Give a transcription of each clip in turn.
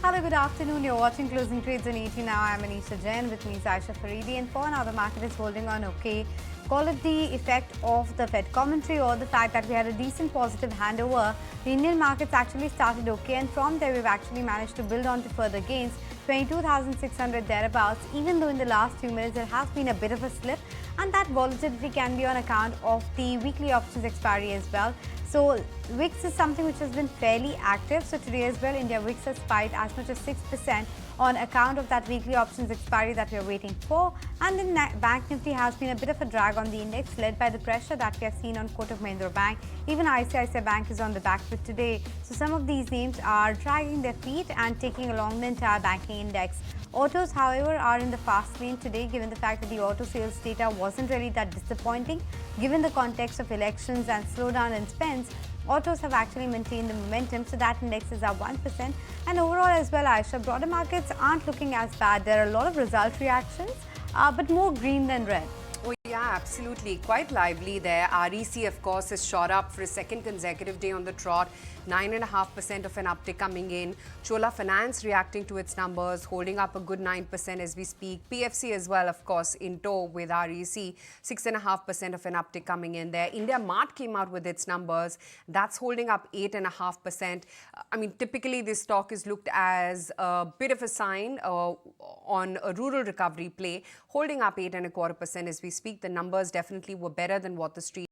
Hello, good afternoon. You're watching Closing Trades on ET Now. I'm Anisha Jain. With me is Aisha Faridi. And for now, the market is holding on okay. Call it the effect of the Fed commentary or the fact that we had a decent positive handover. The Indian markets actually started okay, and from there, we've actually managed to build on to further gains. 22,600 thereabouts, even though in the last few minutes there has been a bit of a slip, and that volatility can be on account of the weekly options expiry as well. So VIX is something which has been fairly active. So today as well, India VIX has spiked as much as 6% on account of that weekly options expiry that we are waiting for. And then Bank Nifty has been a bit of a drag on the index, led by the pressure that we have seen on Kotak Mahindra Bank. Even ICICI Bank is on the back foot today. So some of these names are dragging their feet and taking along the entire banking index. Autos, however, are in the fast lane today, given the fact that the auto sales data wasn't really that disappointing. Given the context of elections and slowdown in spends, autos have actually maintained the momentum, so that index is up 1%. And overall as well, Aisha, broader markets aren't looking as bad. There are a lot of result reactions, but more green than red. Oh, yeah, absolutely. Quite lively there. REC, of course, has shot up for a second consecutive day on the trot. 9.5% of an uptick coming in. Chola Finance reacting to its numbers, holding up a good 9% as we speak. PFC as well, of course, in tow with REC. 6.5% of an uptick coming in there. India Mart came out with its numbers. That's holding up 8.5%. I mean, typically this stock is looked as a bit of a sign on a rural recovery play, holding up 8.25% as we speak. The numbers definitely were better than what the street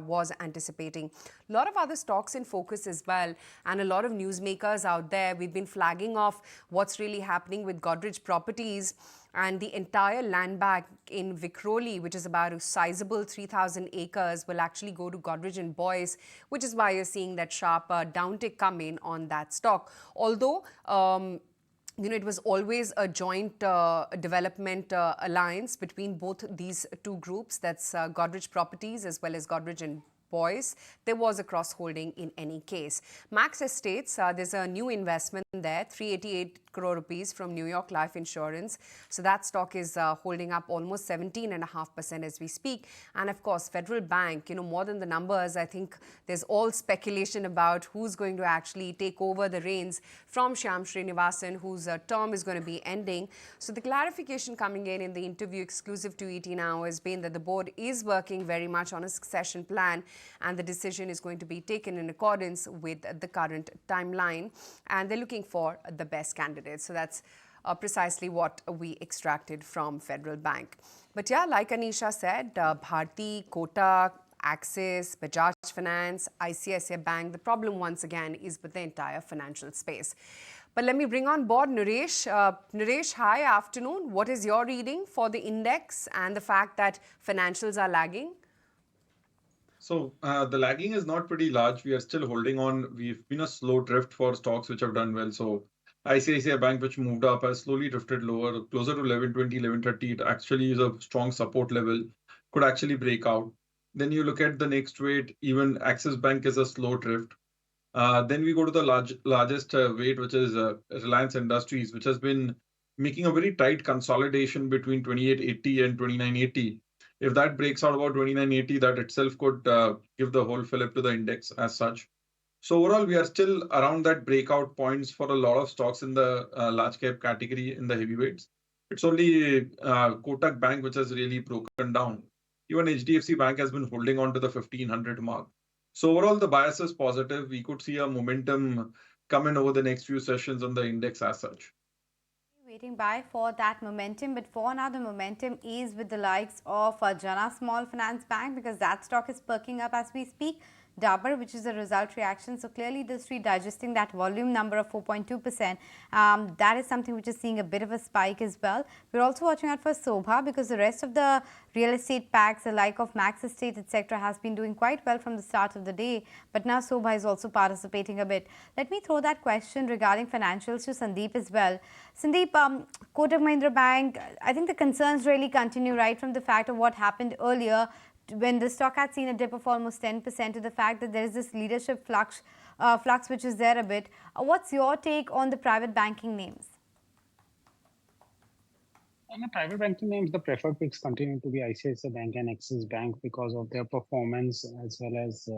was anticipating. A lot of other stocks in focus as well, and a lot of newsmakers out there. We've been flagging off what's really happening with Godrej Properties and the entire land bank in Vikhroli, which is about a sizable 3,000 acres, will actually go to Godrej and Boyce, which is why you're seeing that sharp downtick come in on that stock. Although it was always a joint development alliance between both these two groups. That's Godrej Properties as well as Godrej and Boyce. There was a cross-holding in any case. Max Estates, there's a new investment there, 388 crore rupees from New York Life Insurance. So that stock is holding up almost 17.5% as we speak. And of course, Federal Bank, more than the numbers, I think there's all speculation about who's going to actually take over the reins from Shyam Srinivasan, whose term is going to be ending. So the clarification coming in the interview exclusive to ET Now has been that the board is working very much on a succession plan, and the decision is going to be taken in accordance with the current timeline, and they're looking for the best candidates. So that's precisely what we extracted from Federal Bank. But yeah, like Anisha said, Bharti, Kotak, Axis, Bajaj Finance, ICICI Bank, the problem once again is with the entire financial space. But let me bring on board Naresh. Naresh, hi, afternoon. What is your reading for the index and the fact that financials are lagging? So the lagging is not pretty large. We are still holding on. We've been a slow drift for stocks which have done well. So ICICI Bank, which moved up, has slowly drifted lower, closer to 1120, 1130. It actually is a strong support level, could actually break out. Then you look at the next weight, even Axis Bank is a slow drift. Then we go to the largest weight, which is Reliance Industries, which has been making a very tight consolidation between 2880 and 2980. If that breaks out about 2980, that itself could give the whole fillip to the index as such. So overall, we are still around that breakout points for a lot of stocks in the large cap category in the heavyweights. It's only Kotak Bank which has really broken down. Even HDFC Bank has been holding on to the 1500 mark. So overall, the bias is positive. We could see a momentum come in over the next few sessions on the index as such. Waiting by for that momentum, but for now the momentum is with the likes of Jana Small Finance Bank, because that stock is perking up as we speak. Dabur, which is a result reaction, so clearly the street digesting that volume number of 4.2%. That is something which is seeing a bit of a spike as well. We're also watching out for Sobha, because the rest of the real estate packs, the like of Max Estate, etc., has been doing quite well from the start of the day. But now Sobha is also participating a bit. Let me throw that question regarding financials to Sandeep as well. Sandeep, Kotak Mahindra Bank, I think the concerns really continue right from the fact of what happened earlier, when the stock had seen a dip of almost 10%, to the fact that there is this leadership flux which is there a bit. What's your take on the private banking names? On the private banking names, the preferred picks continue to be ICICI Bank and Axis Bank because of their performance as well as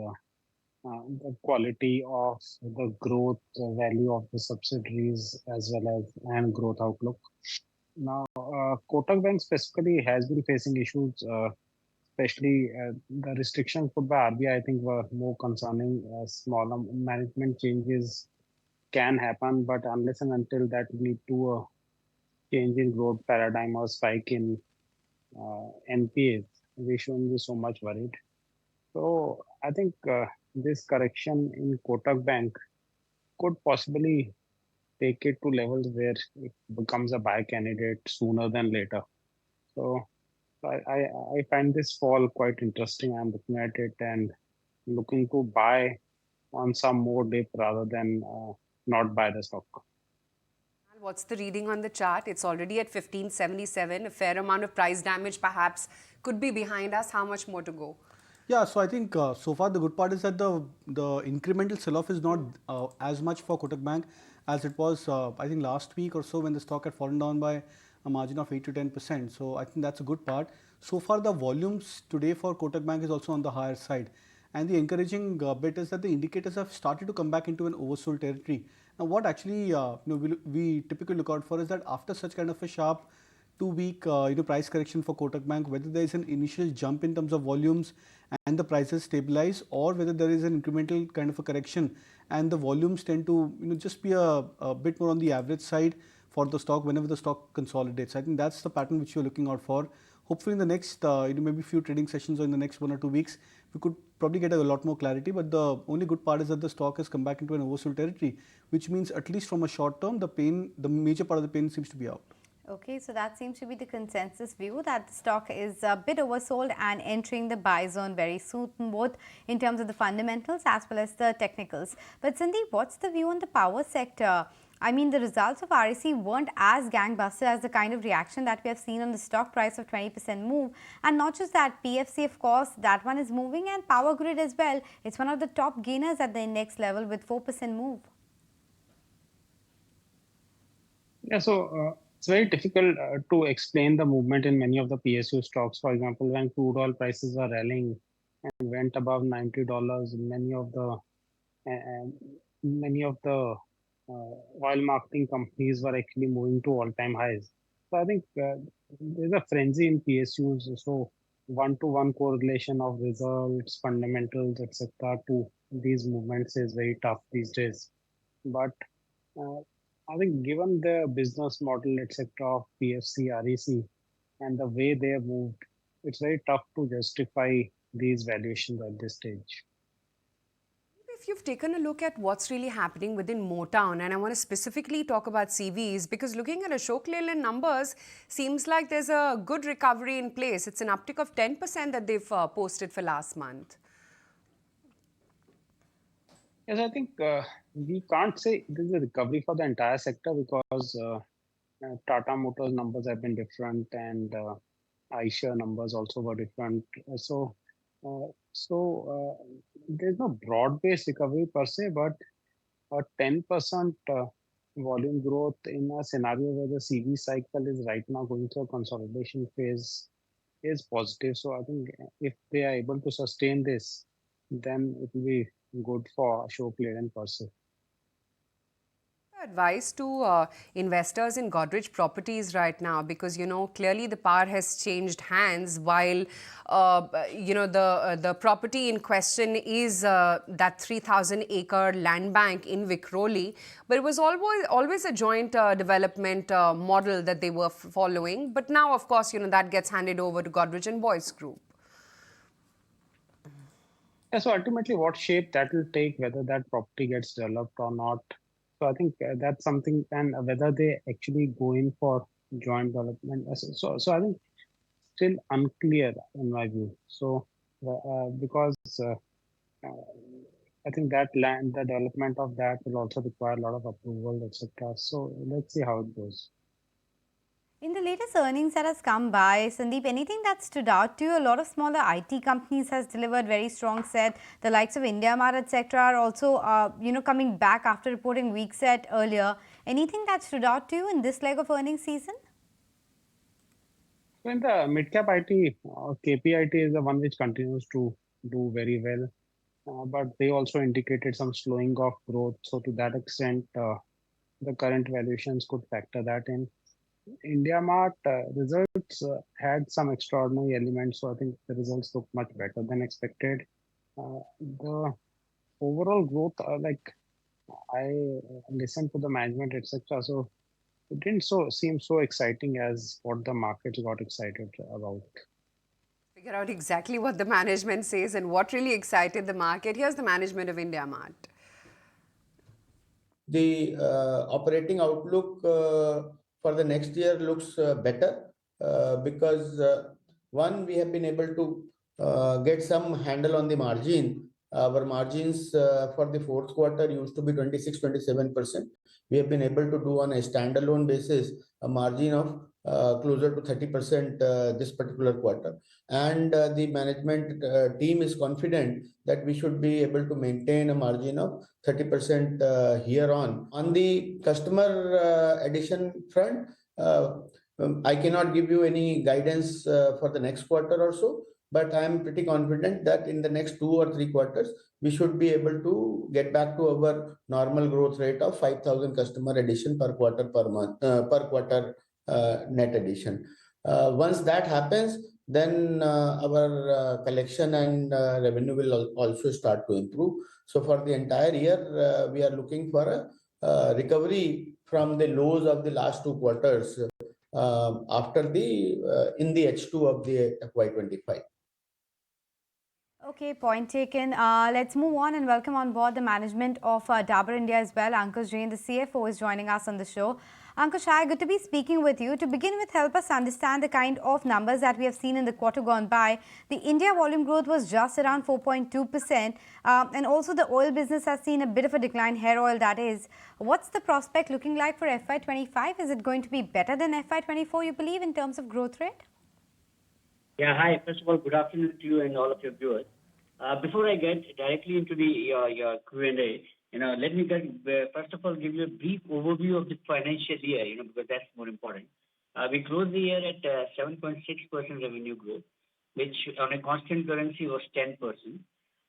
the quality of the growth value of the subsidiaries as well as and growth outlook. Now, Kotak Bank specifically has been facing issues, especially the restrictions put by RBI, I think, were more concerning. Smaller management changes can happen, but unless and until that lead to a change in growth paradigm or spike in NPAs, we shouldn't be so much worried. So I think this correction in Kotak Bank could possibly take it to levels where it becomes a buy candidate sooner than later. So I find this fall quite interesting. I'm looking at it and looking to buy on some more dip rather than not buy the stock. What's the reading on the chart? It's already at 1577. A fair amount of price damage perhaps could be behind us. How much more to go? Yeah, so I think so far the good part is that the incremental sell-off is not as much for Kotak Bank as it was I think last week or so when the stock had fallen down by a margin of 8 to 10%. So I think that's a good part. So far the volumes today for Kotak Bank is also on the higher side. And the encouraging bit is that the indicators have started to come back into an oversold territory. Now what actually we typically look out for is that after such kind of a sharp 2 week price correction for Kotak Bank, whether there is an initial jump in terms of volumes and the prices stabilize, or whether there is an incremental kind of a correction and the volumes tend to just be a bit more on the average side for the stock whenever the stock consolidates. I think that's the pattern which you're looking out for. Hopefully in the next maybe few trading sessions or in the next 1 or 2 weeks, we could probably get a lot more clarity. But the only good part is that the stock has come back into an oversold territory, which means at least from a short term, the major part of the pain seems to be out. Okay, so that seems to be the consensus view that the stock is a bit oversold and entering the buy zone very soon, both in terms of the fundamentals as well as the technicals. But Sandeep, what's the view on the power sector? I mean, the results of REC weren't as gangbuster as the kind of reaction that we have seen on the stock price of 20% move. And not just that, PFC, of course, that one is moving, and Power Grid as well. It's one of the top gainers at the index level with 4% move. Yeah, so it's very difficult to explain the movement in many of the PSU stocks. For example, when crude oil prices were rallying and went above $90, many of the oil marketing companies were actually moving to all-time highs. So I think there's a frenzy in PSUs. So one-to-one correlation of results, fundamentals, etc. to these movements is very tough these days. But I think given the business model, etc., of PFC, REC, and the way they have moved, it's very tough to justify these valuations at this stage. If you've taken a look at what's really happening within Motown, and I want to specifically talk about CVs, because looking at Ashok Leyland numbers, seems like there's a good recovery in place. It's an uptick of 10% that they've posted for last month. Yes, I think we can't say this is a recovery for the entire sector because Tata Motors numbers have been different and Eicher numbers also were different. So there's no broad-based recovery per se, but a 10% volume growth in a scenario where the CV cycle is right now going through a consolidation phase is positive. So I think if they are able to sustain this, then it will be good for Ashok Leyland per se. Advice to investors in Godrej Properties right now, because clearly the power has changed hands while the property in question is that 3,000-acre land bank in Vikhroli, but it was always a joint development model that they were following. But now, of course, that gets handed over to Godrej and Boyce Group. Yeah, so ultimately what shape that will take, whether that property gets developed or not. So I think that's something, and whether they actually go in for joint development. So I think still unclear in my view. So because I think that land, the development of that will also require a lot of approval, etc. So let's see how it goes. In the latest earnings that has come by, Sandeep, anything that stood out to you? A lot of smaller IT companies has delivered very strong set. The likes of IndiaMart, etc., are also, coming back after reporting weak set earlier. Anything that stood out to you in this leg of earnings season? So in the Midcap IT, KPIT is the one which continues to do very well. but they also indicated some slowing of growth. So to that extent, the current valuations could factor that in. India Mart results had some extraordinary elements, so I think the results look much better than expected. The overall growth, I listened to the management, etc. So it didn't seem so exciting as what the markets got excited about. Figure out exactly what the management says and what really excited the market. Here's the management of India Mart. The operating outlook for the next year looks better because one, we have been able to get some handle on the margin. Our margins for the fourth quarter used to be 26-27%. We have been able to do on a standalone basis a margin of closer to 30% this particular quarter. And the management team is confident that we should be able to maintain a margin of 30% here on. On the customer addition front, I cannot give you any guidance for the next quarter or so, but I am pretty confident that in the next 2 or 3 quarters, we should be able to get back to our normal growth rate of 5,000 customer addition per quarter per month, per quarter net addition. Once that happens, then our collection and revenue will also start to improve. So for the entire year, we are looking for a recovery from the lows of the last 2 quarters after the in the H2 of the FY25. Okay, point taken. Let's move on and welcome on board the management of Dabur India as well. Ankush Jain, the CFO, is joining us on the show. Ankush, hi, good to be speaking with you. To begin with, help us understand the kind of numbers that we have seen in the quarter gone by. The India volume growth was just around 4.2%, and also the oil business has seen a bit of a decline, hair oil that is. What's the prospect looking like for FY25? Is it going to be better than FY24, you believe, in terms of growth rate? Yeah, hi. First of all, good afternoon to you and all of your viewers. Before I get directly into the your Q&A, let me first of all give you a brief overview of the financial year, because that's more important. We closed the year at 7.6% revenue growth, which on a constant currency was 10%.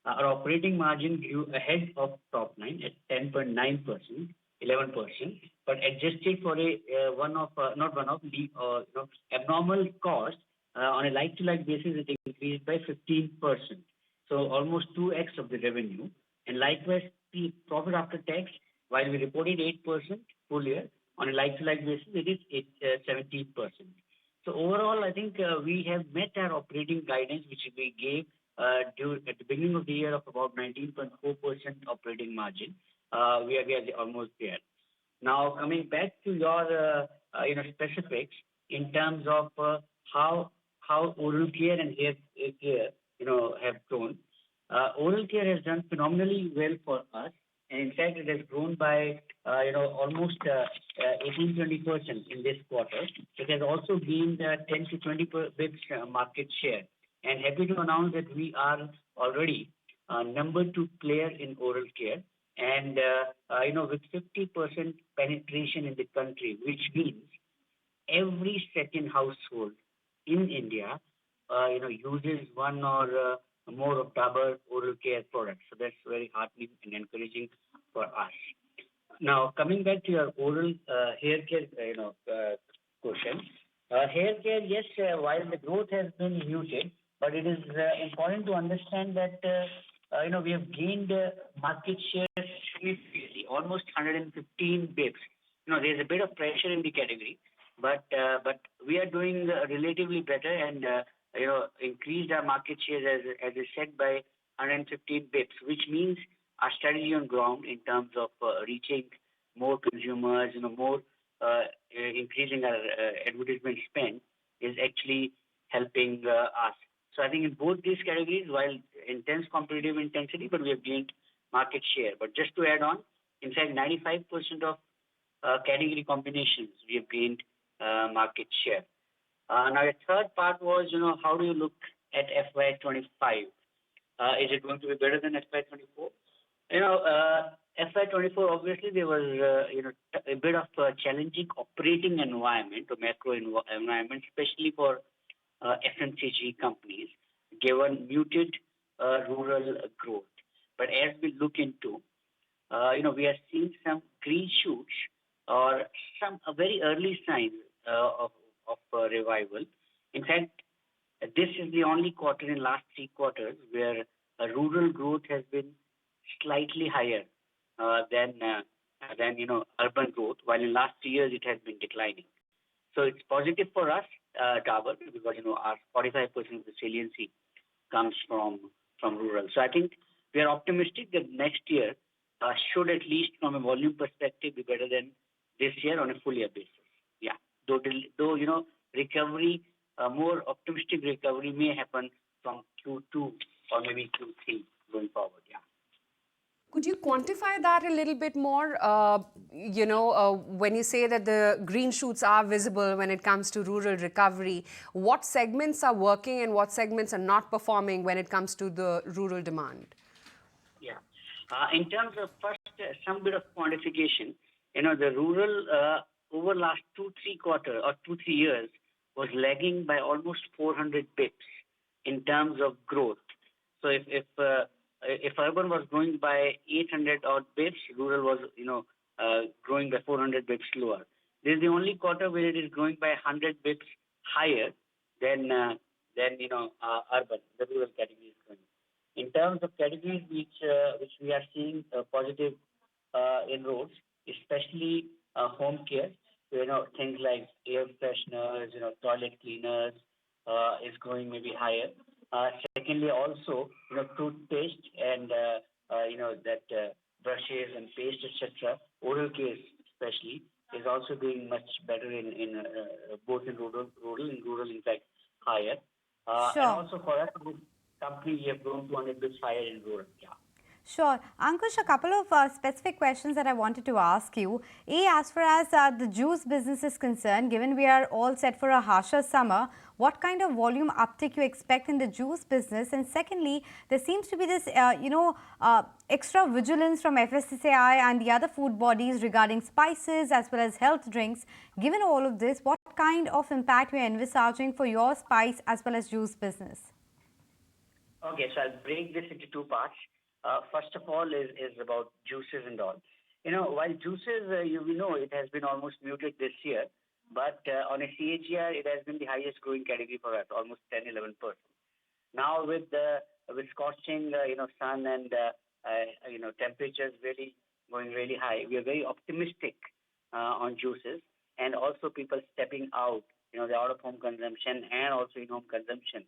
Our operating margin grew ahead of top line at 10.9%, 11%, but adjusted for a abnormal cost, on a like-to-like basis, it increased by 15%. So almost 2x of the revenue. And likewise, the profit after tax, while we reported 8% full year, on a like-to-like basis, it is 17%. So overall, I think we have met our operating guidance, which we gave at the beginning of the year of about 19.4% operating margin. We are almost there. Now, coming back to your specifics in terms of how oral care and hair care have grown. Oral care has done phenomenally well for us, and in fact, it has grown by almost 18-20% in this quarter. It has also gained 10 to 20 bits market share, and happy to announce that we are already number 2 player in oral care, and with 50% penetration in the country, which means every second household in India, uses one or more of Dabur oral care products. So that's very heartening and encouraging for us. Now, coming back to your oral hair care, question. Hair care, yes, while the growth has been muted, but it is important to understand that we have gained market share significantly, almost 115 bips. There's a bit of pressure in the category, but we are doing relatively better and increased our market share as I said by 115 bips, which means our strategy on ground in terms of reaching more consumers, more increasing our advertisement spend is actually helping us. So I think in both these categories, while intense competitive intensity, but we have gained market share. But just to add on, in fact, 95% of category combinations we have gained market share. Now, the third part was, how do you look at FY25? Is it going to be better than FY24? FY24, obviously, there was, a bit of a challenging operating environment or macro environment, especially for FMCG companies, given muted rural growth. as we look into, we are seeing some green shoots or some very early signs of revival. In fact, this is the only quarter in last 3 quarters where rural growth has been slightly higher than urban growth, while in last 3 years it has been declining. So it's positive for us, Dabur, because our 45% of the saliency comes from rural. So I think we are optimistic that next year should, at least from a volume perspective, be better than this year on a full year basis. Yeah, though recovery, more optimistic recovery may happen from Q2 or maybe Q3 going forward. Yeah. Could you quantify that a little bit more? When you say that the green shoots are visible when it comes to rural recovery, what segments are working and what segments are not performing when it comes to the rural demand? Yeah. In terms of first, some bit of quantification, the rural over last 2-3 quarters or 2-3 years was lagging by almost 400 bips in terms of growth. So if urban was growing by 800 odd bips, rural was growing by 400 bips lower. This is the only quarter where it is growing by 100 bips higher than urban. The rural category is growing. In terms of categories which we are seeing positive inroads, especially home care, things like air fresheners, toilet cleaners is growing maybe higher. Secondly, also, toothpaste and, brushes and paste, etc., oral care especially, is also doing much better in both in rural, in fact, higher. Sure. And also for us, this company, we have grown 200 bits higher in rural. Yeah. Sure. Ankush, a couple of specific questions that I wanted to ask you. As far as the juice business is concerned, given we are all set for a harsher summer, what kind of volume uptick you expect in the juice business? And secondly, there seems to be this, extra vigilance from FSSAI and the other food bodies regarding spices as well as health drinks. Given all of this, what kind of impact we are envisaging for your spice as well as juice business? Okay, so I'll break this into 2 parts. First of all is about juices and all. While juices, it has been almost muted this year, but on a CAGR, it has been the highest growing category for us, almost 10-11%. Now with scorching, sun and temperatures really going really high, we are very optimistic on juices, and also people stepping out, the out-of-home consumption and also in-home consumption.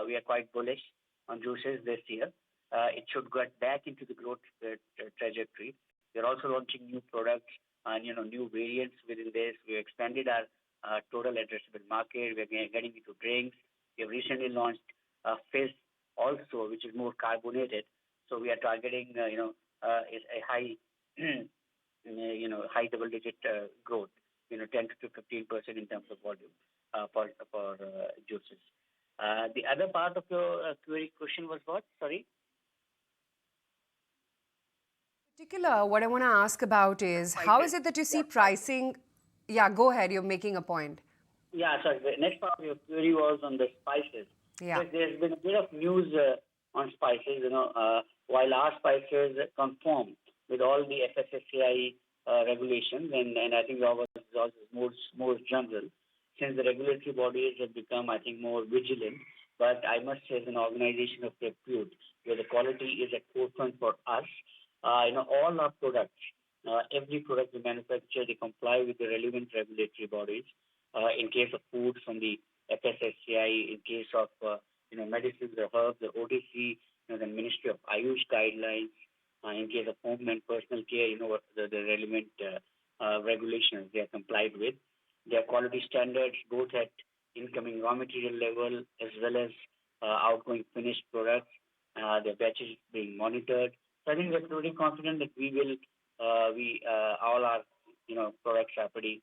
We are quite bullish on juices this year. It should get back into the growth trajectory. We're also launching new products and new variants within this. We expanded our total addressable market. We're getting into drinks. We have recently launched fizz also, which is more carbonated. So we are targeting is a high high double-digit growth, 10 to 15% in terms of volume for juices. The other part of your query question was what? Sorry. What I want to ask about is, how is it that you see pricing? Yeah, go ahead. You're making a point. Yeah, sorry. The next part of your query was on the spices. Yeah. There's been a bit of news on spices, while our spices conform with all the FSSAI regulations, and I think ours is more general, since the regulatory bodies have become, I think, more vigilant. But I must say, as an organization of repute, where the quality is at forefront for us, all our products, every product we manufacture, they comply with the relevant regulatory bodies. In case of food, from the FSSAI, in case of medicines, the herbs, the OTC, the Ministry of Ayush guidelines. In case of home and personal care, the relevant regulations they are complied with. Their quality standards, both at incoming raw material level as well as outgoing finished products, their batches being monitored. So I think we're pretty confident that all our products are pretty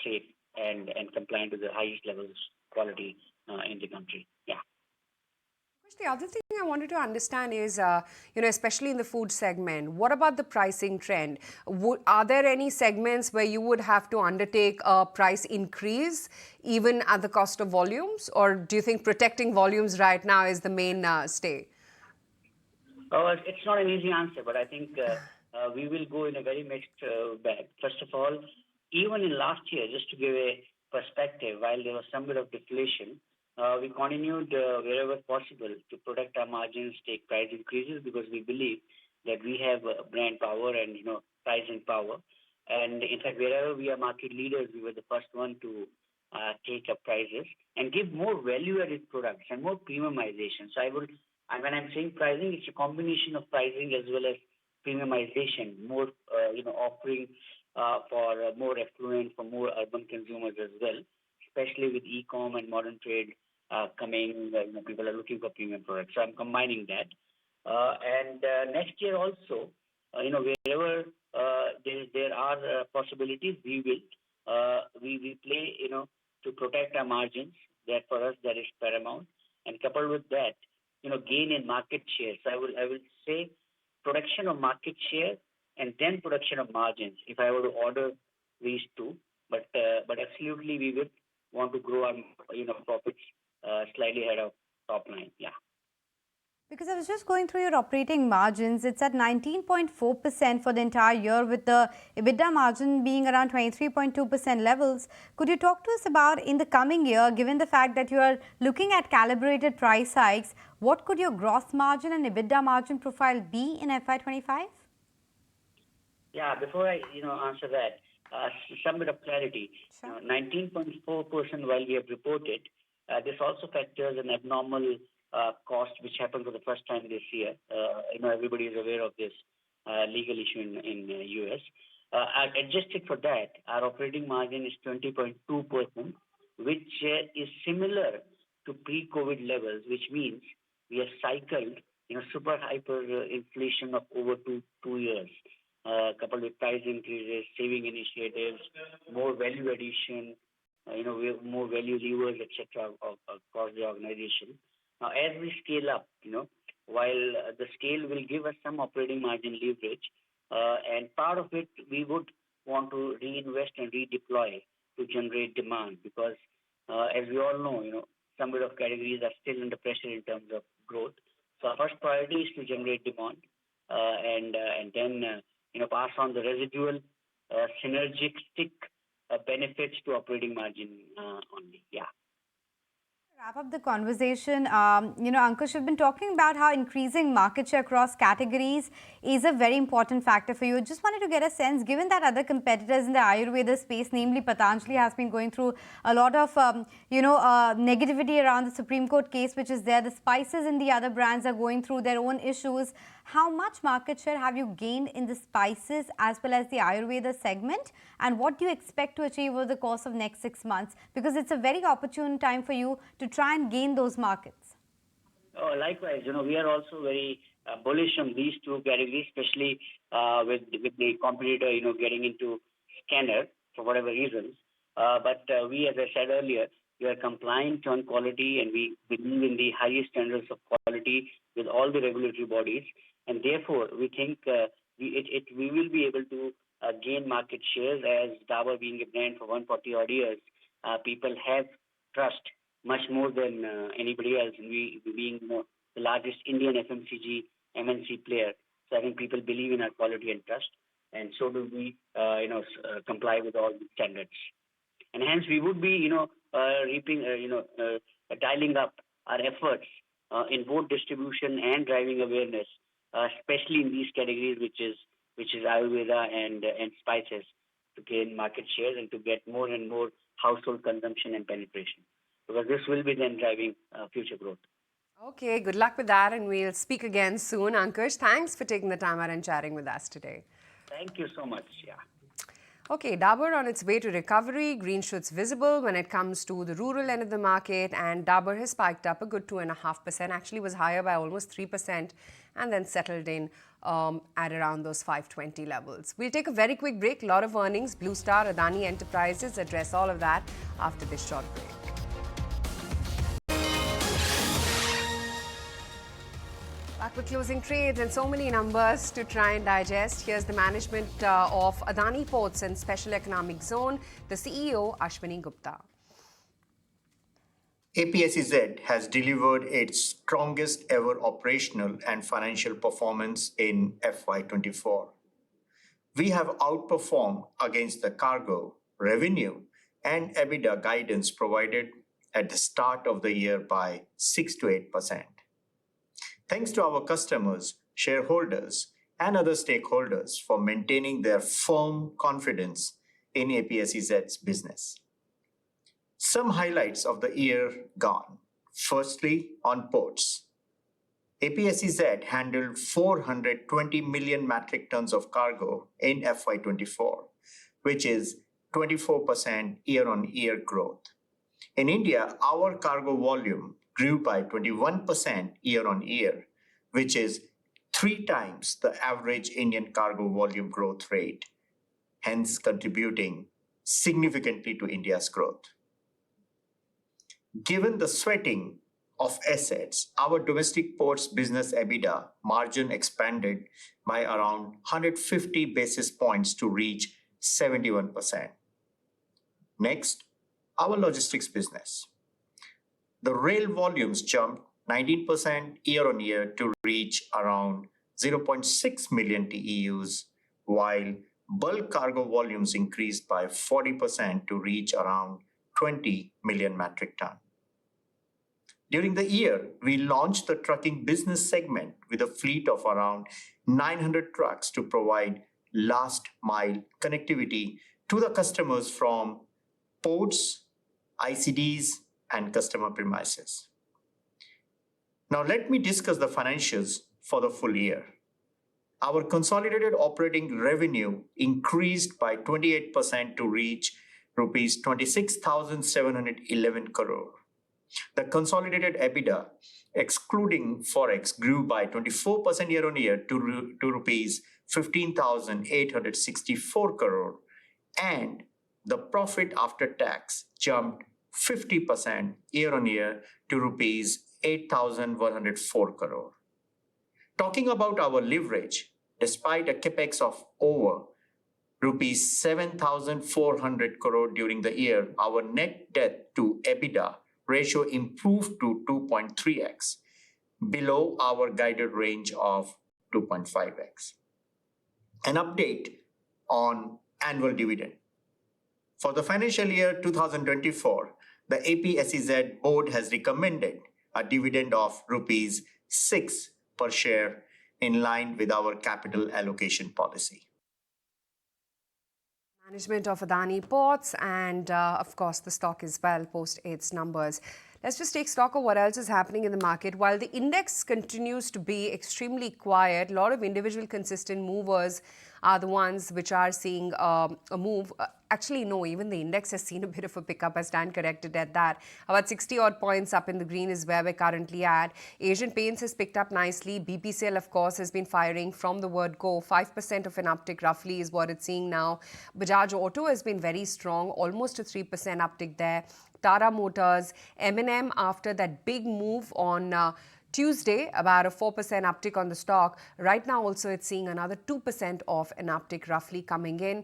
safe and compliant to the highest levels of quality in the country. Yeah. The other thing I wanted to understand is, especially in the food segment, what about the pricing trend? Are there any segments where you would have to undertake a price increase even at the cost of volumes? Or do you think protecting volumes right now is the main stay? It's not an easy answer, but I think we will go in a very mixed bag. First of all, even in last year, just to give a perspective, while there was some bit of deflation, we continued wherever possible to protect our margins, take price increases, because we believe that we have brand power and pricing power. And in fact, wherever we are market leaders, we were the first one to take up prices and give more value-added products and more premiumization. So when I'm saying pricing, it's a combination of pricing as well as premiumization, more offering for more affluent, for more urban consumers as well, especially with e-com and modern trade coming. People are looking for premium products. So I'm combining that. And next year also, wherever there are possibilities, we play, to protect our margins. That for us, that is paramount. And coupled with that, gain in market share. So I will say production of market share and then production of margins, if I were to order these two. But absolutely, we would want to grow our profits slightly ahead of top line. Yeah. Because I was just going through your operating margins, it's at 19.4% for the entire year, with the EBITDA margin being around 23.2% levels. Could you talk to us about in the coming year, given the fact that you are looking at calibrated price hikes, what could your gross margin and EBITDA margin profile be in FY25? Yeah, before I answer that, some bit of clarity. Sure. 19.4% while we have reported, this also factors an abnormal cost which happened for the first time this year. Everybody is aware of this legal issue in the US. Adjusted for that, our operating margin is 20.2%, which is similar to pre-COVID levels, which means we have cycled super hyper inflation of over two years, coupled with price increases, saving initiatives, more value addition, more value levers, etc. across the organization. Now, as we scale up, while the scale will give us some operating margin leverage, and part of it we would want to reinvest and redeploy to generate demand, because as we all know, some bit of categories are still under pressure in terms of growth. So our first priority is to generate demand, and then pass on the residual synergistic benefits to operating margin only. Yeah. Wrap up the conversation. Ankush, you've been talking about how increasing market share across categories is a very important factor for you. Just wanted to get a sense, given that other competitors in the Ayurveda space, namely Patanjali, has been going through a lot of, negativity around the Supreme Court case, which is there. The spices in the other brands are going through their own issues. How much market share have you gained in the spices as well as the Ayurveda segment? And what do you expect to achieve over the course of next 6 months? Because it's a very opportune time for you to try and gain those markets. Likewise, we are also very bullish on these two categories, especially with the competitor, getting into scanner for whatever reasons. But we, as I said earlier, we are compliant on quality, and we believe in the highest standards of quality with all the regulatory bodies. And therefore, we think we will be able to gain market shares, as Dabur being a brand for 140 odd years. People have trust much more than anybody else. And we being the largest Indian FMCG MNC player, so I think people believe in our quality and trust, and so do we, comply with all the standards. And hence, we would be, dialing up our efforts in both distribution and driving awareness, especially in these categories, which is Ayurveda and spices, to gain market shares and to get more and more household consumption and penetration, because this will be then driving future growth. Okay, good luck with that, and we'll speak again soon. Ankush, thanks for taking the time out and chatting with us today. Thank you so much. Yeah. Okay, Dabur on its way to recovery, green shoots visible when it comes to the rural end of the market, and Dabur has spiked up a good 2.5%, actually was higher by almost 3%, and then settled in at around those 520 levels. We'll take a very quick break, a lot of earnings, Blue Star, Adani Enterprises, address all of that after this short break. Back with closing trades and so many numbers to try and digest. Here's the management of Adani Ports and Special Economic Zone, the CEO Ashwini Gupta. APSEZ has delivered its strongest ever operational and financial performance in FY24. We have outperformed against the cargo, revenue, and EBITDA guidance provided at the start of the year by 6 to 8%. Thanks to our customers, shareholders, and other stakeholders for maintaining their firm confidence in APSEZ's business. Some highlights of the year gone. Firstly, on ports. APSEZ handled 420 million metric tons of cargo in FY24, which is 24% year-on-year growth. In India, our cargo volume grew by 21% year-on-year, which is 3 times the average Indian cargo volume growth rate, hence contributing significantly to India's growth. Given the sweating of assets, our domestic ports business EBITDA margin expanded by around 150 basis points to reach 71%. Next, our logistics business. The rail volumes jumped 19% year-on-year to reach around 0.6 million TEUs, while bulk cargo volumes increased by 40% to reach around 20 million metric ton. During the year, we launched the trucking business segment with a fleet of around 900 trucks to provide last mile connectivity to the customers from ports, ICDs, and customer premises. Now let me discuss the financials for the full year. Our consolidated operating revenue increased by 28% to reach rupees 26,711 crore. The consolidated EBITDA, excluding Forex, grew by 24% year-on-year to rupees 15,864 crore, and the profit after tax jumped 50% year-on-year to rupees 8,104 crore. Talking about our leverage, despite a capex of over rupees 7,400 crore during the year, our net debt to EBITDA ratio improved to 2.3x, below our guided range of 2.5x. An update on annual dividend. For the financial year 2024, the APSEZ board has recommended a dividend of rupees 6 per share in line with our capital allocation policy. Management of Adani Ports and, of course, the stock as well post its numbers. Let's just take stock of what else is happening in the market. While the index continues to be extremely quiet, a lot of individual consistent movers are the ones which are seeing a move. Actually, no, even the index has seen a bit of a pickup. I stand corrected at that. About 60 odd points up in the green is where we're currently at. Asian Paints has picked up nicely. BPCL, of course, has been firing from the word go. 5% of an uptick roughly is what it's seeing now. Bajaj Auto has been very strong, almost a 3% uptick there. Tata Motors, M&M, after that big move on Tuesday, about a 4% uptick on the stock. Right now also it's seeing another 2% of an uptick roughly coming in.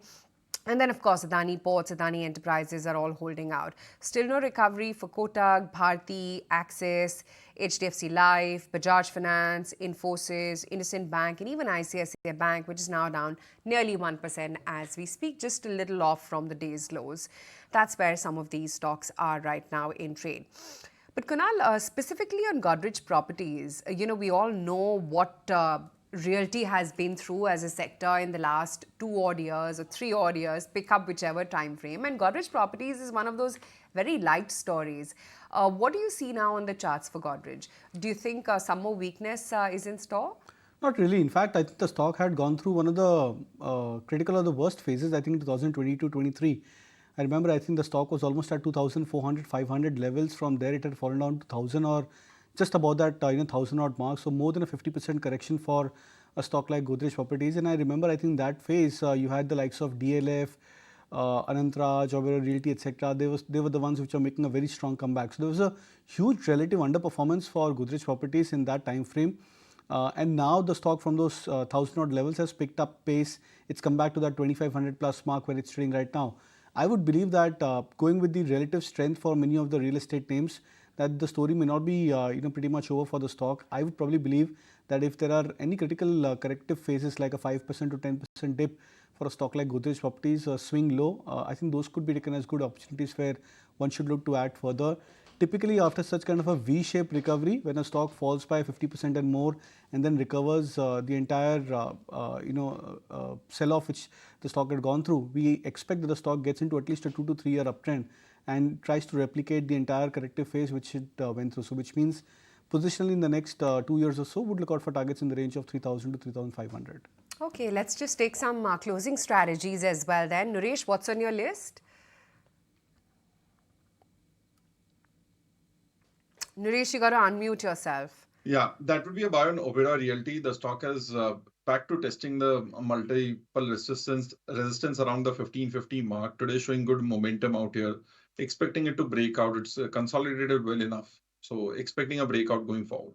And then, of course, Adani Ports, Adani Enterprises are all holding out. Still no recovery for Kotak, Bharti, Axis, HDFC Life, Bajaj Finance, Infosys, Innocent Bank, and even ICICI Bank, which is now down nearly 1% as we speak, just a little off from the day's lows. That's where some of these stocks are right now in trade. But Kunal, specifically on Godrej Properties, we all know what realty has been through as a sector in the last 2 odd years or 3 odd years, pick up whichever time frame. And Godrej Properties is one of those very light stories. What do you see now on the charts for Godrej? Do you think some more weakness is in store? Not really. In fact, I think the stock had gone through one of the critical or the worst phases, I think 2022-23. I remember, I think the stock was almost at 2,400, 500 levels. From there, it had fallen down to 1,000 or just about that 1,000 odd mark. So more than a 50% correction for a stock like Godrej Properties. And I remember, I think that phase, you had the likes of DLF, Anantraj, Oberoi Realty, etc. They were the ones which are making a very strong comeback. So there was a huge relative underperformance for Godrej Properties in that time frame. And now the stock from those 1,000 odd levels has picked up pace. It's come back to that 2,500 plus mark where it's trading right now. I would believe that going with the relative strength for many of the real estate names, that the story may not be pretty much over for the stock. I would probably believe that if there are any critical corrective phases like a 5% to 10% dip for a stock like Godrej Properties swing low, I think those could be taken as good opportunities where one should look to add further. Typically, after such kind of a V-shaped recovery, when a stock falls by 50% and more, and then recovers the entire sell-off which the stock had gone through, we expect that the stock gets into at least a 2 to 3 year uptrend and tries to replicate the entire corrective phase which it went through. So, which means positionally in the next 2 years or so, would look out for targets in the range of 3,000 to 3,500. Okay, let's just take some closing strategies as well then. Naresh, what's on your list? Naresh, you got to unmute yourself. Yeah, that would be a buy on Oberoi Realty. The stock has back to testing the multiple resistance around the 1550 mark. Today showing good momentum out here. Expecting it to break out. It's consolidated well enough. So expecting a breakout going forward.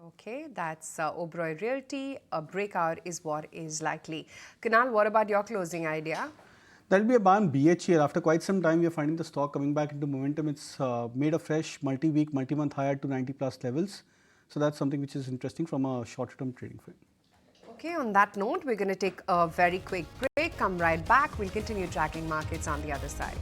Okay, that's Oberoi Realty. A breakout is what is likely. Kunal, what about your closing idea? That will be a buy on BHEL. After quite some time, we are finding the stock coming back into momentum. It's made a fresh multi-week, multi-month higher to 90 plus levels. So that's something which is interesting from a short-term trading frame. Okay, on that note, we're going to take a very quick break. Come right back. We'll continue tracking markets on the other side.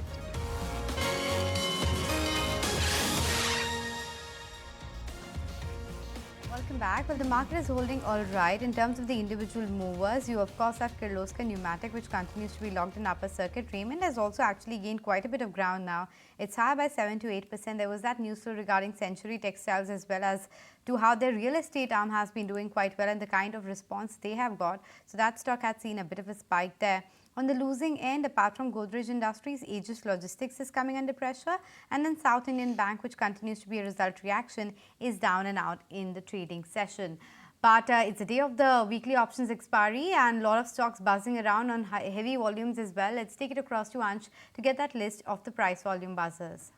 Welcome back. Well, the market is holding all right. In terms of the individual movers, you of course have Kirloskar Pneumatic, which continues to be locked in upper circuit. Raymond has also actually gained quite a bit of ground now. It's higher by 7 to 8%. There was that news flow regarding Century Textiles as well as to how their real estate arm has been doing quite well and the kind of response they have got. So that stock had seen a bit of a spike there. On the losing end, apart from Godrej Industries, Aegis Logistics is coming under pressure, and then South Indian Bank, which continues to be a result reaction, is down and out in the trading session. But it's a day of the weekly options expiry and a lot of stocks buzzing around on heavy volumes as well. Let's take it across to Ansh to get that list of the price volume buzzers.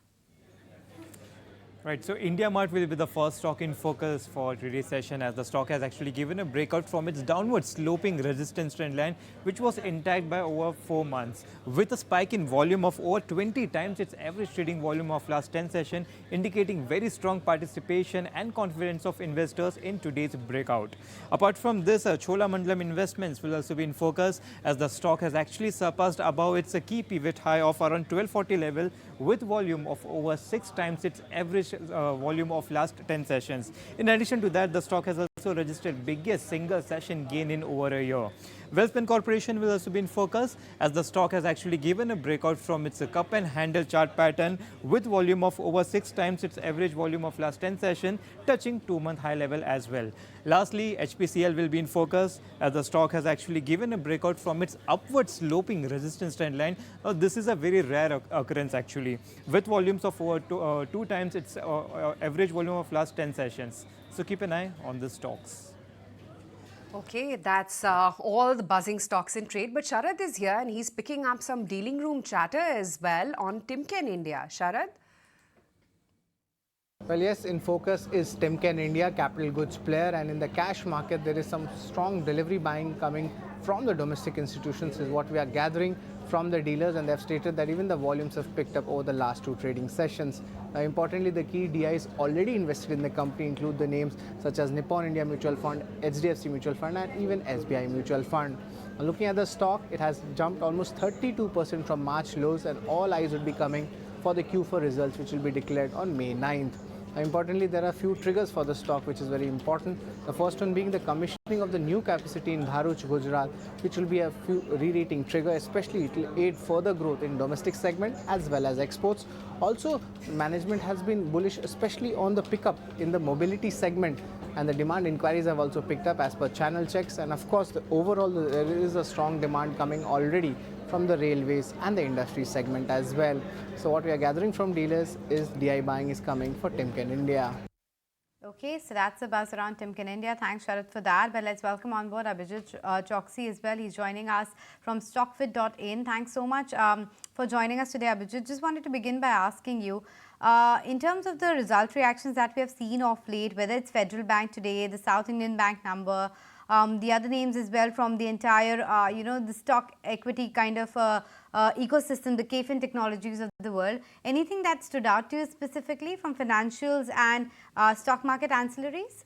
Right, so India Mart will be the first stock in focus for today's session as the stock has actually given a breakout from its downward sloping resistance trend line, which was intact by over 4 months, with a spike in volume of over 20 times its average trading volume of last 10 sessions, indicating very strong participation and confidence of investors in today's breakout. Apart from this, Cholamandalam Investments will also be in focus as the stock has actually surpassed above its key pivot high of around 1240 level with volume of over 6 times its average volume of last 10 sessions. In addition to that, the stock has also registered biggest single session gain in over a year. Welspun Corporation will also be in focus as the stock has actually given a breakout from its cup and handle chart pattern with volume of over 6 times its average volume of last 10 sessions, touching 2-month high level as well. Lastly, HPCL will be in focus as the stock has actually given a breakout from its upward sloping resistance trend line. This is a very rare occurrence actually, with volumes of over 2 times its average volume of last 10 sessions. So keep an eye on the stocks. Okay, that's all the buzzing stocks in trade. But Sharad is here and he's picking up some dealing room chatter as well on Timken India. Sharad? Well, yes, in focus is Timken India, capital goods player, and in the cash market there is some strong delivery buying coming from the domestic institutions is what we are gathering from the dealers, and they have stated that even the volumes have picked up over the last 2 trading sessions. Importantly, the key DIs already invested in the company include the names such as Nippon India Mutual Fund, HDFC Mutual Fund and even SBI Mutual Fund. Looking at the stock, it has jumped almost 32% from March lows, and all eyes would be coming for the Q4 results which will be declared on May 9th. Importantly, there are a few triggers for the stock which is very important. The first one being the commissioning of the new capacity in Bharuch, Gujarat, which will be a few re-rating trigger, especially it will aid further growth in domestic segment as well as exports. Also, management has been bullish, especially on the pickup in the mobility segment, and the demand inquiries have also picked up as per channel checks, and of course, overall there is a strong demand coming already from the railways and the industry segment as well. So what we are gathering from dealers is DI buying is coming for Timken India. Okay, so that's the buzz around Timken India. Thanks, Sharad, for that. But let's welcome on board Abhijit Choksey as well. He's joining us from stockfit.in. Thanks so much for joining us today, Abhijit. Just wanted to begin by asking you, in terms of the result reactions that we have seen of late, whether it's Federal Bank today, the South Indian Bank number, the other names as well from the entire, the stock equity kind of ecosystem, the KFin technologies of the world. Anything that stood out to you specifically from financials and stock market ancillaries?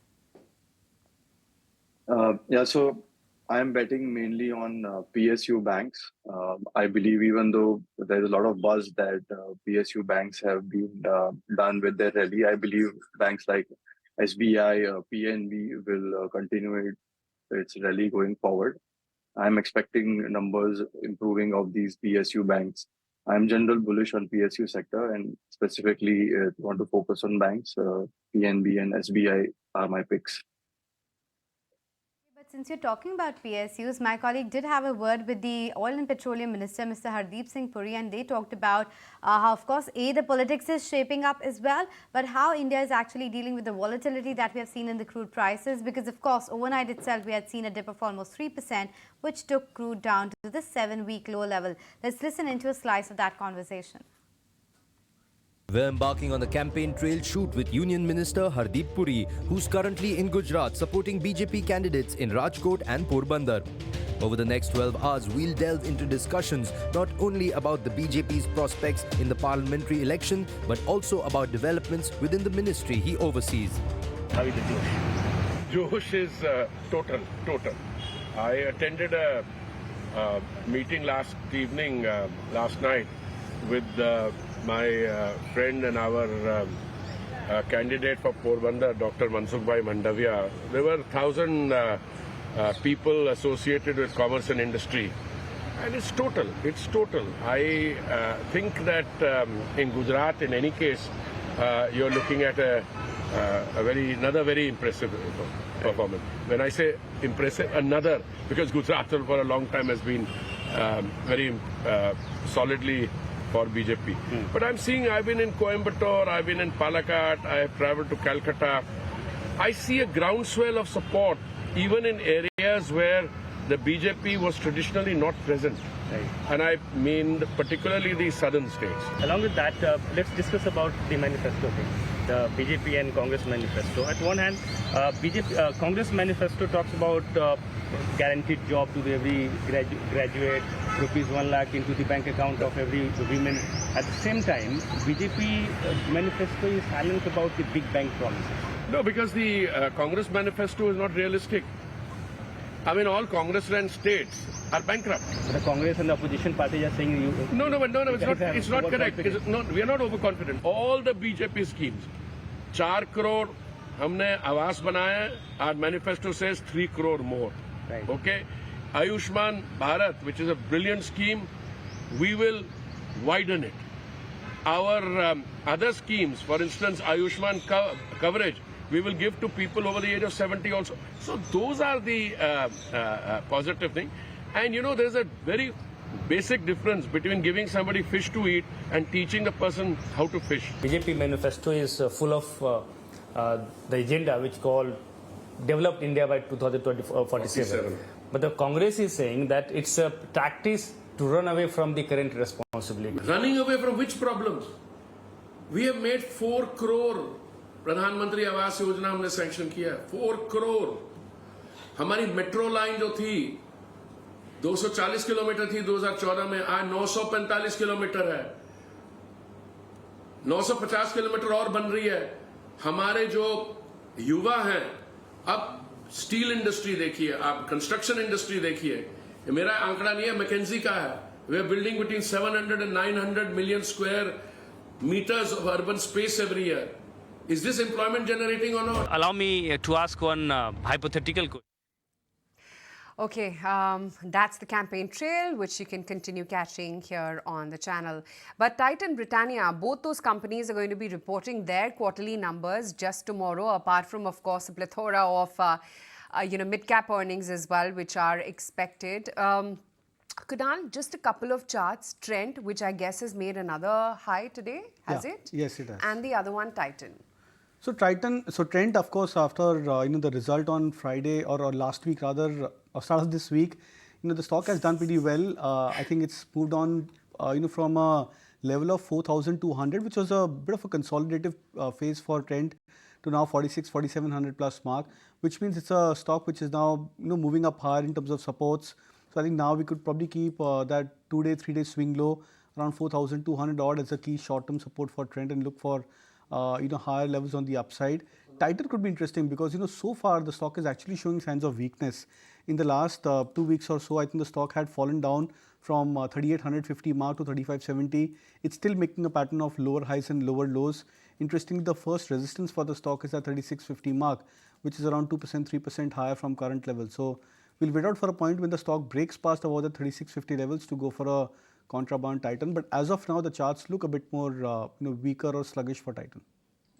Yeah, so I'm betting mainly on PSU banks. I believe even though there's a lot of buzz that PSU banks have been done with their rally, I believe banks like SBI, PNB will continue its rally going forward. I'm expecting numbers improving of these PSU banks. I'm general bullish on PSU sector and specifically want to focus on banks. PNB and SBI are my picks. But since you're talking about PSUs, my colleague did have a word with the Oil and Petroleum Minister, Mr. Hardeep Singh Puri, and they talked about how, of course, the politics is shaping up as well, but how India is actually dealing with the volatility that we have seen in the crude prices, because, of course, overnight itself, we had seen a dip of almost 3%, which took crude down to the 7-week low level. Let's listen into a slice of that conversation. We're embarking on the campaign trail shoot with Union Minister Hardeep Puri, who's currently in Gujarat supporting BJP candidates in Rajkot and Porbandar. Over the next 12 hours, we'll delve into discussions not only about the BJP's prospects in the parliamentary election, but also about developments within the ministry he oversees. How is the Josh? Josh is total. I attended a meeting last night with my friend and our candidate for Porbandar, Dr. Mansukh Mandavia. There were 1,000 people associated with commerce and industry. And it's total. I think that in Gujarat, in any case, you're looking at another very impressive performance. When I say impressive, another, because Gujarat for a long time has been very solidly for BJP. But I've been in Coimbatore, I've been in Palakkad, I have traveled to Calcutta. I see a groundswell of support even in areas where the BJP was traditionally not present. Right. And I mean particularly the southern states. Along with that, let's discuss about the manifesto thing, the BJP and Congress manifesto. At one hand, Congress manifesto talks about guaranteed job to every graduate, rupees 1 lakh into the bank account of every woman. At the same time, BJP manifesto is silent about the big bank promises. No, because the Congress manifesto is not realistic. I mean, all Congress-run states are bankrupt. The Congress and the opposition parties are saying you... No, it's not correct. We are not overconfident. All the BJP schemes, 4 crore हमने आवास बनाया. Our manifesto says 3 crore more. Right. Okay? Ayushman Bharat, which is a brilliant scheme, we will widen it. Our other schemes, for instance, Ayushman coverage, we will give to people over the age of 70 also. So those are the positive thing. And you know, there's a very basic difference between giving somebody fish to eat and teaching the person how to fish. BJP manifesto is full of the agenda which called Developed India by 2047. But the Congress is saying that it's a practice to run away from the current responsibility. Running away from which problems? We have made 4 crore प्रधानमंत्री आवास योजना हमने sanction किया. 4 करोड़. हमारी metro line जो थी 240 kilometre थी 2014 में, आज 945 kilometre है. 950 किलोमीटर और बन रही है. हमारे जो युवा हैं, अब स्टील इंडस्ट्री देखिए, आप कंस्ट्रक्शन इंडस्ट्री देखिए. मेरा आंकड़ा नहीं है, मैकेंजी का है. We are building between 700 and 900 million square meters of urban space every year. Is this employment generating or not? Allow me to ask one hypothetical question. Okay, that's the campaign trail, which you can continue catching here on the channel. But Titan, Britannia, both those companies are going to be reporting their quarterly numbers just tomorrow, apart from, of course, a plethora of, mid-cap earnings as well, which are expected. Kunal, just a couple of charts. Trent, which I guess has made another high today, has it? Yes, it has. And the other one, Titan. So Trent, of course, after the result on Friday or last week rather, or start of this week, the stock has done pretty well. I think it's moved on, from a level of 4,200, which was a bit of a consolidative phase for Trent. to now 4700 plus mark, which means it's a stock which is now moving up higher in terms of supports. So I think now we could probably keep that 2-day, 3-day swing low around 4,200 odd as a key short-term support for trend and look for higher levels on the upside. Titan could be interesting because so far the stock is actually showing signs of weakness. In the last 2 weeks or so, I think the stock had fallen down from 3850 mark to 3570. It's still making a pattern of lower highs and lower lows. Interestingly, the first resistance for the stock is at 3650 mark, which is around 2%, 3% higher from current level. So we'll wait out for a point when the stock breaks past about the 3650 levels to go for a contraband Titan. But as of now, the charts look a bit more weaker or sluggish for Titan.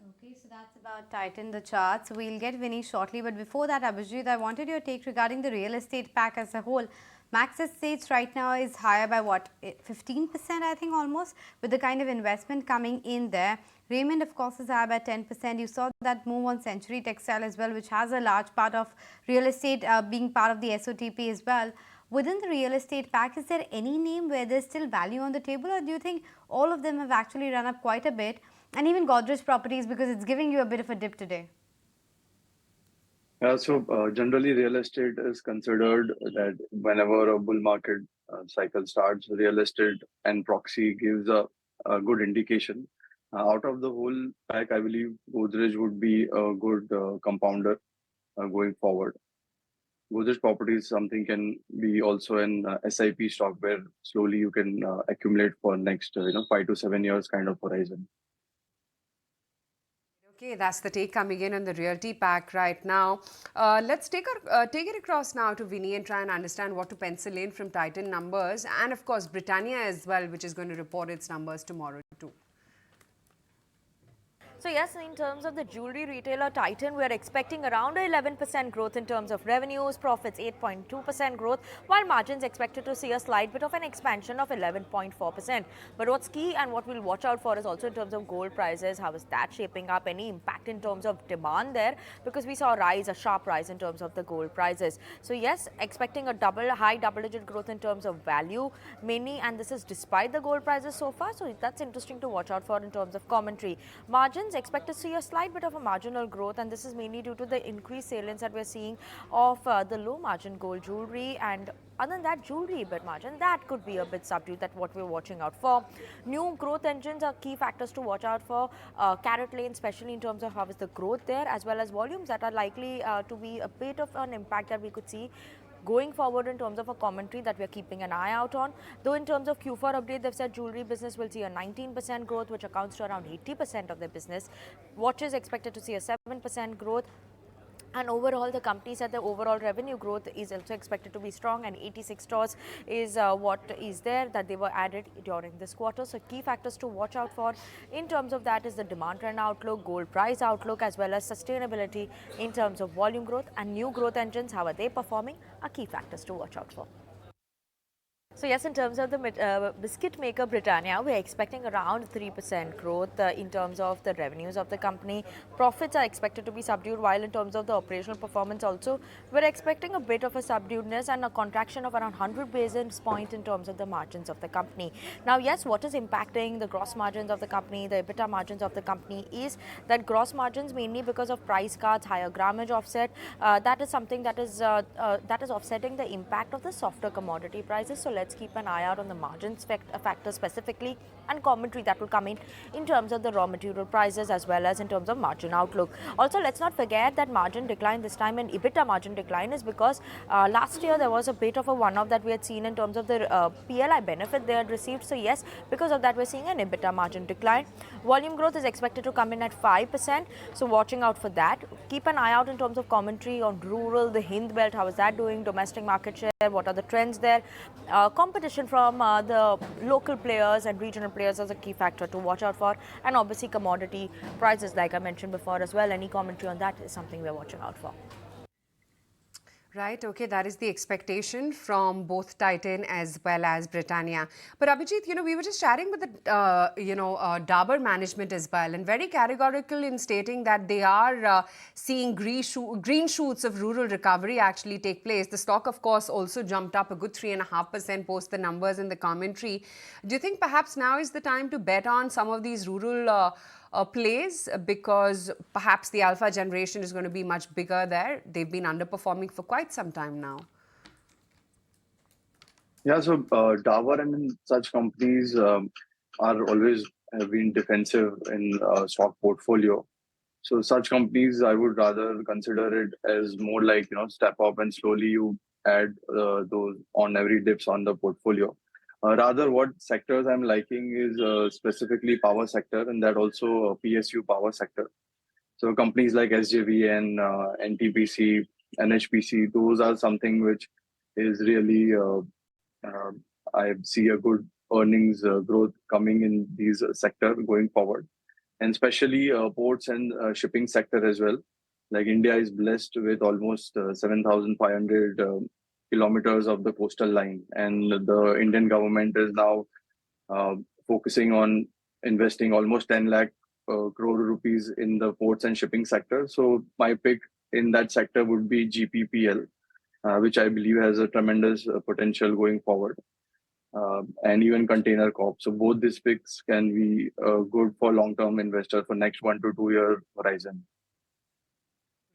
Okay, so that's about Titan, the charts. We'll get Vinny shortly. But before that, Abhijit, I wanted your take regarding the real estate pack as a whole. Max Estates right now is higher by what, 15% I think almost, with the kind of investment coming in there. Raymond of course is higher by 10%. You saw that move on Century Textile as well, which has a large part of real estate being part of the SOTP as well. Within the real estate pack, is there any name where there's still value on the table, or do you think all of them have actually run up quite a bit? And even Godrej Properties, because it's giving you a bit of a dip today. Generally, real estate is considered that whenever a bull market cycle starts, real estate and proxy gives a good indication. Out of the whole pack, I believe Godrej would be a good compounder going forward. Godrej Properties something can be also an SIP stock where slowly you can accumulate for next 5 to 7 years kind of horizon. Okay, that's the take coming in on the realty pack right now. Let's take it across now to Vinny and try and understand what to pencil in from Titan numbers, and of course Britannia as well, which is going to report its numbers tomorrow too. So yes, in terms of the jewelry retailer Titan, we are expecting around 11% growth in terms of revenues, profits 8.2% growth, while margins expected to see a slight bit of an expansion of 11.4%. But what's key and what we'll watch out for is also in terms of gold prices. How is that shaping up? Any impact in terms of demand there? Because we saw a sharp rise in terms of the gold prices. So yes, expecting a high double-digit growth in terms of value mainly, and this is despite the gold prices so far. So that's interesting to watch out for in terms of commentary. Margins expect to see a slight bit of a marginal growth, and this is mainly due to the increased salience that we're seeing of the low margin gold jewelry, and other than that, jewelry EBIT margin that could be a bit subdued. That's what we're watching out for. New growth engines are key factors to watch out for. Carrot Lane, especially in terms of how is the growth there, as well as volumes that are likely to be a bit of an impact that we could see going forward in terms of a commentary that we're keeping an eye out on. Though in terms of Q4 update, they've said jewelry business will see a 19% growth, which accounts to around 80% of their business. Watches expected to see a 7% growth. And overall, the company said the overall revenue growth is also expected to be strong, and 86 stores is what is there that they were added during this quarter. So key factors to watch out for in terms of that is the demand trend outlook, gold price outlook, as well as sustainability in terms of volume growth, and new growth engines, how are they performing, are key factors to watch out for. So yes, in terms of the biscuit maker Britannia, we're expecting around 3% growth in terms of the revenues of the company. Profits are expected to be subdued, while in terms of the operational performance also, we're expecting a bit of a subduedness and a contraction of around 100 basis points in terms of the margins of the company. Now yes, what is impacting the gross margins of the company, the EBITDA margins of the company, is that gross margins mainly because of price cuts, higher grammage offset. That is something that is offsetting the impact of the softer commodity prices. So let's keep an eye out on the margins factor specifically, and commentary that will come in terms of the raw material prices as well as in terms of margin outlook. Also, let's not forget that margin decline this time, and EBITDA margin decline, is because last year there was a bit of a one-off that we had seen in terms of the PLI benefit they had received. So yes, because of that we're seeing an EBITDA margin decline. Volume growth is expected to come in at 5%, so watching out for that. Keep an eye out in terms of commentary on rural, the Hind belt, how is that doing, domestic market share, what are the trends there. Competition from the local players and regional players is a key factor to watch out for, and obviously commodity prices, like I mentioned before as well. Any commentary on that is something we're watching out for. Right, okay, that is the expectation from both Titan as well as Britannia. But Abhijit, we were just chatting with the, Dabur management as well, and very categorical in stating that they are seeing green shoots of rural recovery actually take place. The stock, of course, also jumped up a good 3.5% post the numbers in the commentary. Do you think perhaps now is the time to bet on some of these rural plays because perhaps the alpha generation is going to be much bigger there. They've been underperforming for quite some time now. Yeah, so Dabur and such companies are always have been defensive in stock portfolio. So such companies, I would rather consider it as more like, step up and slowly you add those on every dips on the portfolio. Rather, what sectors I'm liking is specifically power sector, and that also PSU power sector. So companies like SJVN, NTPC, NHPC, those are something which is really, I see a good earnings growth coming in these sector going forward. And especially ports and shipping sector as well. Like India is blessed with almost 7,500 kilometers of the coastal line, and the Indian government is now focusing on investing almost 10 lakh crore rupees in the ports and shipping sector. So my pick in that sector would be GPPL, which I believe has a tremendous potential going forward. And even Container Corp. So both these picks can be good for long-term investor for next 1 to 2 year horizon.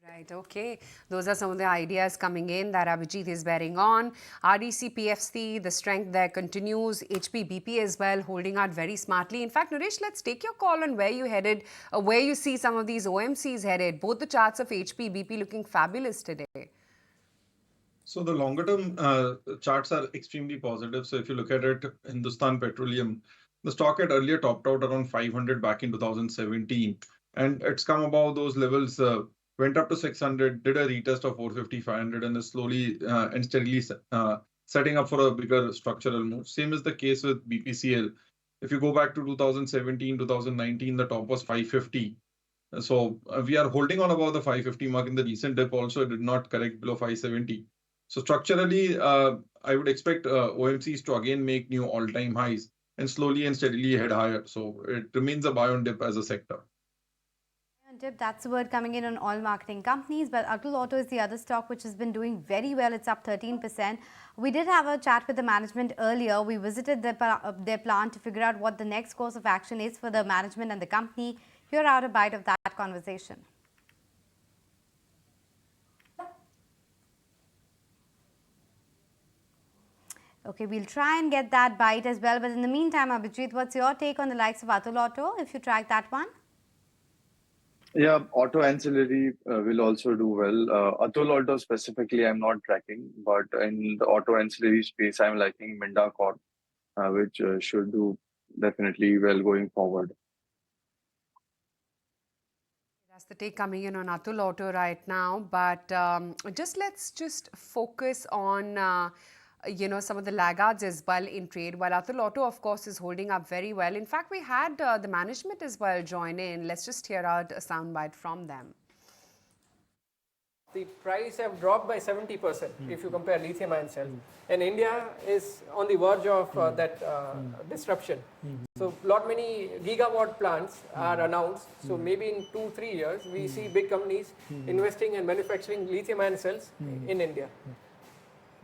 Right, okay. Those are some of the ideas coming in that Abhijit is bearing on. RDC, PFC, the strength there continues. HPBP as well, holding out very smartly. In fact, Naresh, let's take your call on where you headed, where you see some of these OMCs headed. Both the charts of HPBP looking fabulous today. So the longer term charts are extremely positive. So if you look at it, Hindustan Petroleum, the stock had earlier topped out around 500 back in 2017, and it's come above those levels, went up to 600, did a retest of 450, 500, and is slowly and steadily setting up for a bigger structural move. Same is the case with BPCL. If you go back to 2017, 2019, the top was 550. So we are holding on above the 550 mark. In the recent dip also, it did not correct below 570. So structurally, I would expect OMCs to again make new all-time highs and slowly and steadily head higher. So it remains a buy on dip as a sector. Dip, that's the word coming in on all marketing companies, but Atul Auto is the other stock which has been doing very well. It's up 13%. We did have a chat with the management earlier. We visited their plant to figure out what the next course of action is for the management and the company. Here are a bite of that conversation. Okay, we'll try and get that bite as well. But in the meantime, Abhijit, what's your take on the likes of Atul Auto, if you track that one? Yeah, auto ancillary will also do well. Atul Auto specifically, I'm not tracking, but in the auto ancillary space, I'm liking Minda Corp, which should do definitely well going forward. That's the take coming in on Atul Auto right now. But let's just focus on some of the laggards as well in trade. While Atul Auto, of course, is holding up very well. In fact, we had the management as well join in. Let's just hear out a soundbite from them. The price have dropped by 70% if you compare lithium ion cell. And India is on the verge of that disruption. So lot many gigawatt plants are announced. So maybe in 2-3 years, we see big companies investing and manufacturing lithium ion cells in India.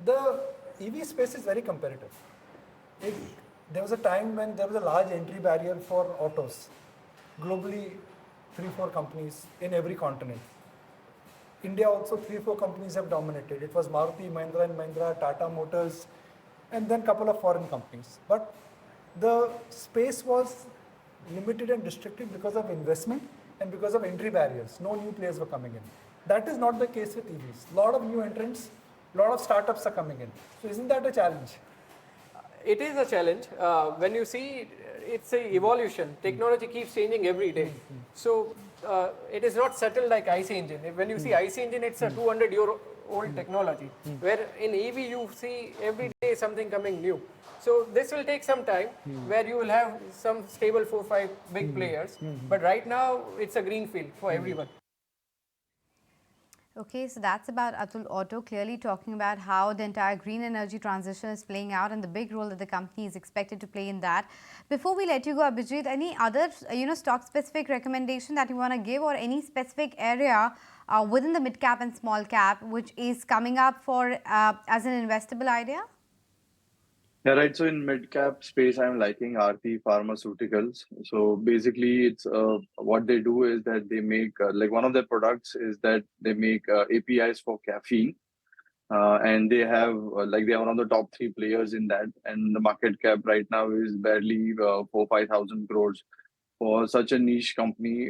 The EV space is very competitive. There was a time when there was a large entry barrier for autos. Globally, 3-4 companies in every continent. India also 3-4 companies have dominated. It was Maruti, Mahindra & Mahindra, Tata Motors, and then a couple of foreign companies. But the space was limited and restricted because of investment and because of entry barriers. No new players were coming in. That is not the case with EVs. A lot of new entrants, a lot of startups are coming in. So isn't that a challenge? It is a challenge. When you see, it's an evolution. Technology keeps changing every day. So it is not settled like IC engine. When you see IC engine, it's a 200-year-old technology. Where in EV, you see every day something coming new. So this will take some time where you will have some stable 4-5 big players. But right now, it's a green field for everyone. Okay, so that's about Atul Auto, clearly talking about how the entire green energy transition is playing out and the big role that the company is expected to play in that. Before we let you go, Abhijit, any other stock-specific recommendation that you want to give, or any specific area within the mid-cap and small-cap which is coming up for as an investable idea? Yeah, right. So in mid-cap space, I'm liking Aarti Pharmaceuticals. So basically, it's what they do is that they make like one of their products is that they make APIs for caffeine, and they have like they are one of the top three players in that, and the market cap right now is barely 4-5 thousand crores for such a niche company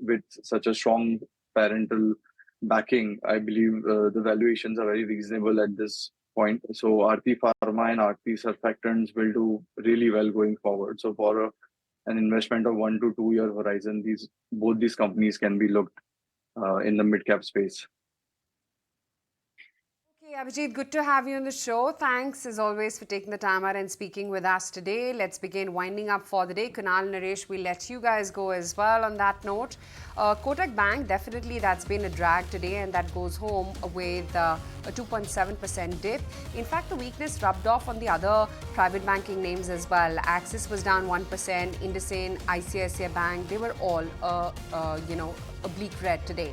with such a strong parental backing. I believe the valuations are very reasonable at this point. So Aarti Pharma and Aarti Surfactants will do really well going forward. So for an investment of 1 to 2 year horizon, both these companies can be looked in the mid cap space. Okay, Abhijit, good to have you on the show. Thanks as always for taking the time out and speaking with us today. Let's begin winding up for the day. Kunal, Naresh, we'll let you guys go as well on that note. Kotak Bank, definitely that's been a drag today, and that goes home with a 2.7% dip. In fact, the weakness rubbed off on the other private banking names as well. Axis was down 1%, Indices, ICICI Bank, they were all, a bleak red today.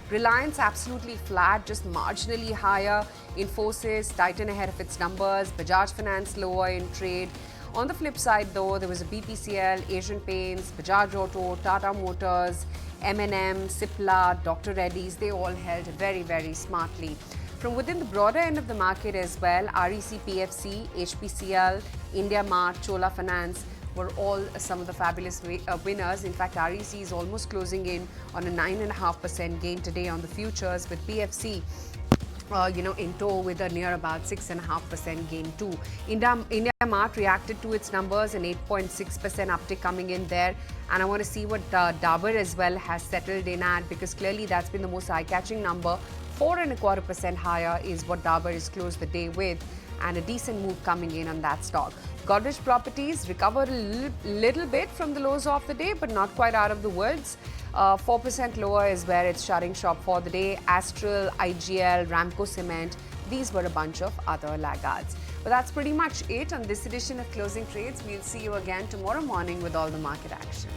Reliance absolutely flat, just marginally higher. Infosys tighten ahead of its numbers. Bajaj Finance lower in trade. On the flip side, though, there was a BPCL, Asian Paints, Bajaj Auto, Tata Motors, M&M, Cipla, Dr. Reddy's. They all held very, very smartly. From within the broader end of the market as well, REC PFC, HPCL, India Mart, Chola Finance were all some of the fabulous winners. In fact, REC is almost closing in on a 9.5% gain today on the futures, with PFC in tow with a near about 6.5% gain too. India Mart reacted to its numbers, an 8.6% uptick coming in there. And I want to see what Dabur as well has settled in at, because clearly that's been the most eye-catching number. 4.25% higher is what Dabur is closed the day with, and a decent move coming in on that stock. Godrej Properties recovered a little bit from the lows of the day, but not quite out of the woods. 4% lower is where it's shutting shop for the day. Astral, IGL, Ramco Cement, these were a bunch of other laggards. But that's pretty much it on this edition of Closing Trades. We'll see you again tomorrow morning with all the market action.